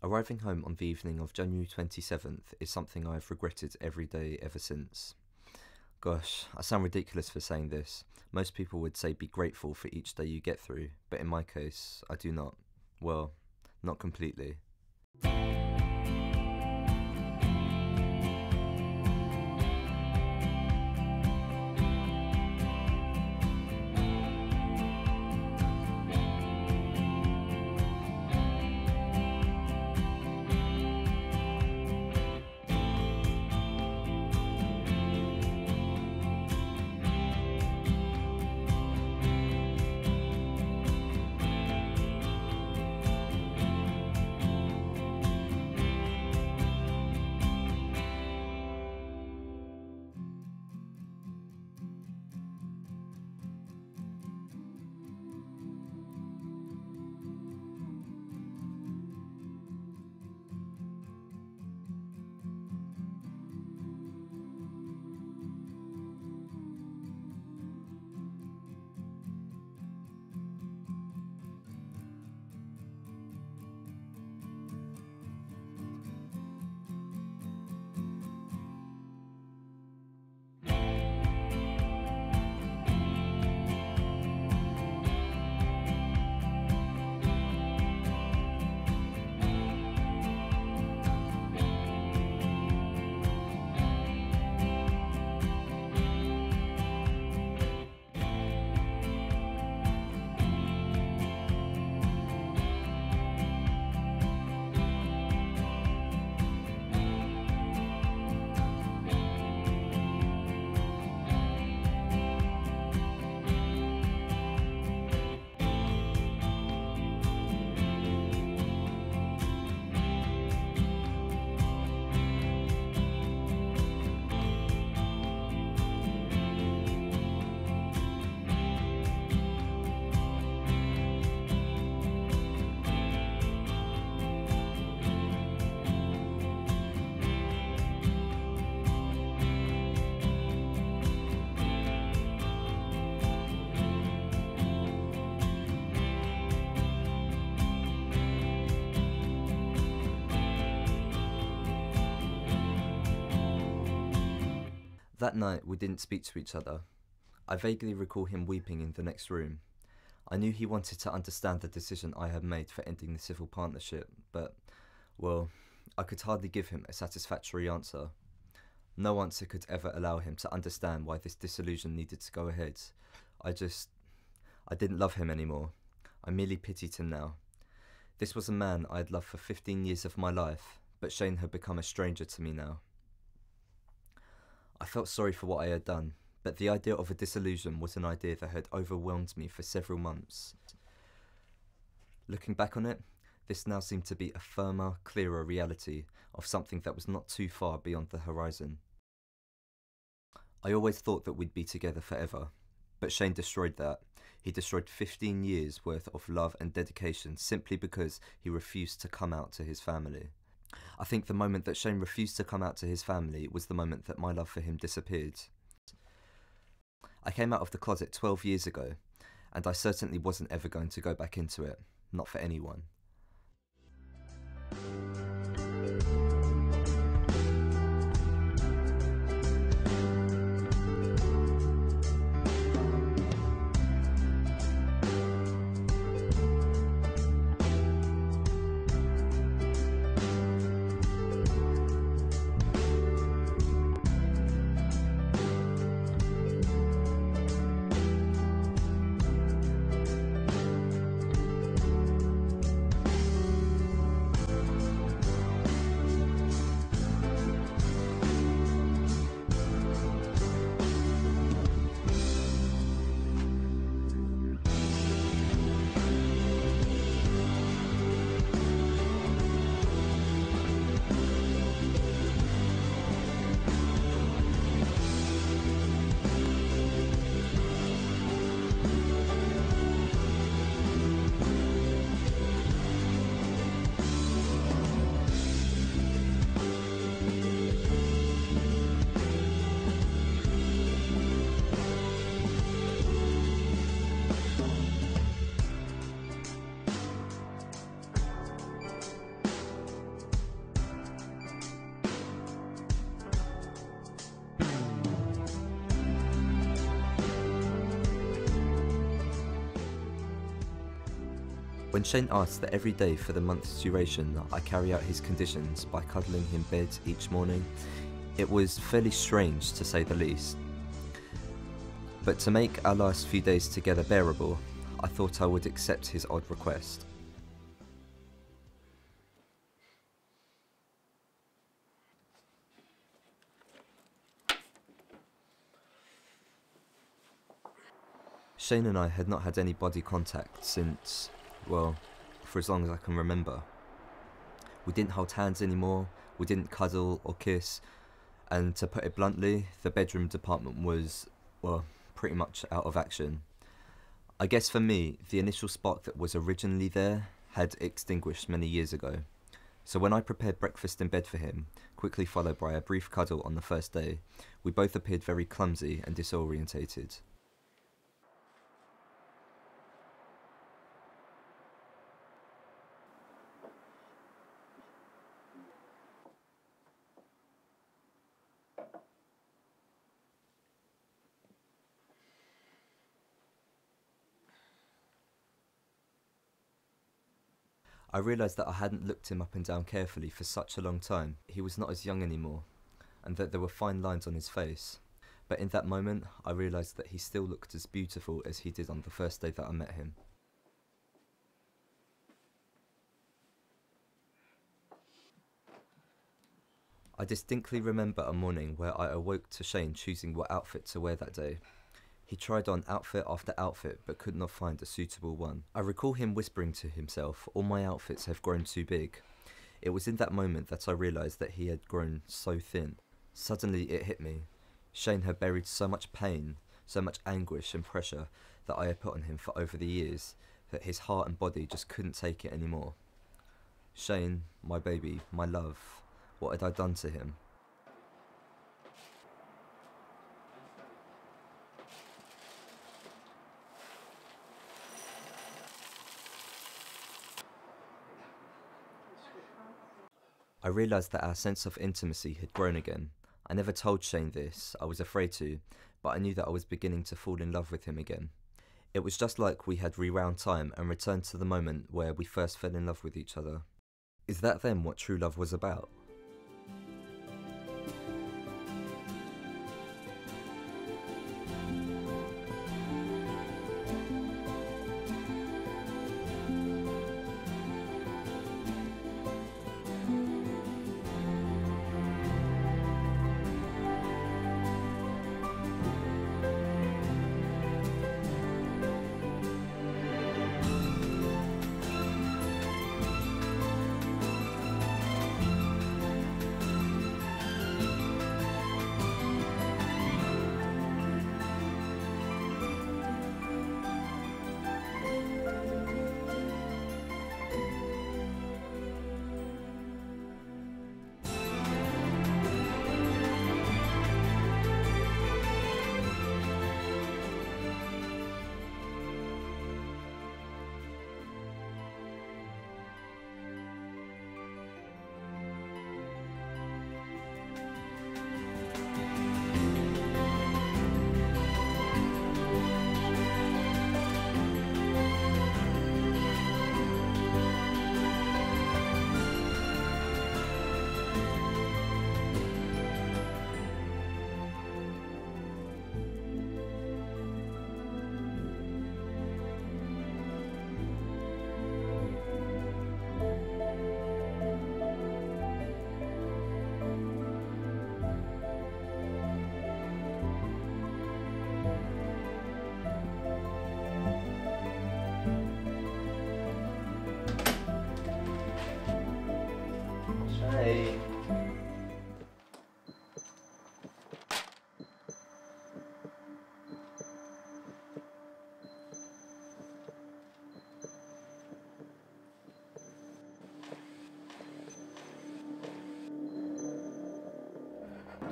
Arriving home on the evening of January 27th is something I have regretted every day ever since. Gosh, I sound ridiculous for saying this. Most people would say be grateful for each day you get through, but in my case, I do not. Well, not completely. That night, we didn't speak to each other. I vaguely recall him weeping in the next room. I knew he wanted to understand the decision I had made for ending the civil partnership, but, well, I could hardly give him a satisfactory answer. No answer could ever allow him to understand why this dissolution needed to go ahead. I didn't love him anymore. I merely pitied him now. This was a man I had loved for 15 years of my life, but Shane had become a stranger to me now. I felt sorry for what I had done, but the idea of a dissolution was an idea that had overwhelmed me for several months. Looking back on it, this now seemed to be a firmer, clearer reality of something that was not too far beyond the horizon. I always thought that we'd be together forever, but Shane destroyed that. He destroyed 15 years worth of love and dedication simply because he refused to come out to his family. I think the moment that Shane refused to come out to his family was the moment that my love for him disappeared. I came out of the closet 12 years ago, and I certainly wasn't ever going to go back into it, not for anyone. When Shane asked that every day for the month's duration I carry out his conditions by cuddling him bed each morning, it was fairly strange to say the least. But to make our last few days together bearable, I thought I would accept his odd request. Shane and I had not had any body contact since, well, for as long as I can remember. We didn't hold hands anymore, we didn't cuddle or kiss, and to put it bluntly, the bedroom department was, well, pretty much out of action. I guess for me, the initial spark that was originally there had extinguished many years ago. So when I prepared breakfast in bed for him, quickly followed by a brief cuddle on the first day, we both appeared very clumsy and disorientated. I realised that I hadn't looked him up and down carefully for such a long time. He was not as young anymore, and that there were fine lines on his face. But in that moment, I realised that he still looked as beautiful as he did on the first day that I met him. I distinctly remember a morning where I awoke to Shane choosing what outfit to wear that day. He tried on outfit after outfit but could not find a suitable one. I recall him whispering to himself, "All my outfits have grown too big." It was in that moment that I realised that he had grown so thin. Suddenly it hit me. Shane had buried so much pain, so much anguish and pressure that I had put on him for over the years, that his heart and body just couldn't take it anymore. Shane, my baby, my love, what had I done to him? I realised that our sense of intimacy had grown again. I never told Shane this, I was afraid to, but I knew that I was beginning to fall in love with him again. It was just like we had rewound time and returned to the moment where we first fell in love with each other. Is that then what true love was about?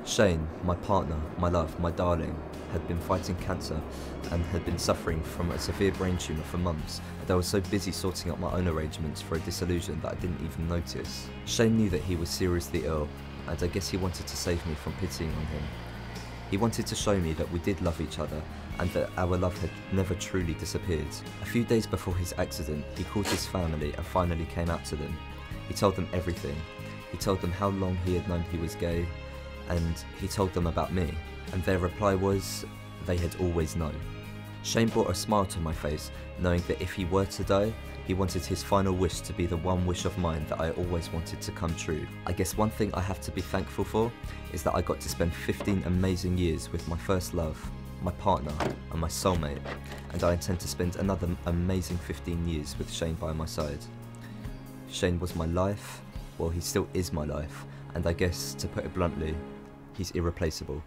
Shane, my partner, my love, my darling, had been fighting cancer and had been suffering from a severe brain tumour for months, and I was so busy sorting out my own arrangements for a dissolution that I didn't even notice. Shane knew that he was seriously ill, and I guess he wanted to save me from pitying on him. He wanted to show me that we did love each other and that our love had never truly disappeared. A few days before his accident, he called his family and finally came out to them. He told them everything. He told them how long he had known he was gay, and he told them about me, and their reply was, they had always known. Shane brought a smile to my face, knowing that if he were to die, he wanted his final wish to be the one wish of mine that I always wanted to come true. I guess one thing I have to be thankful for is that I got to spend 15 amazing years with my first love, my partner, and my soulmate, and I intend to spend another amazing 15 years with Shane by my side. Shane was my life, well, he still is my life, and I guess, to put it bluntly, he's irreplaceable.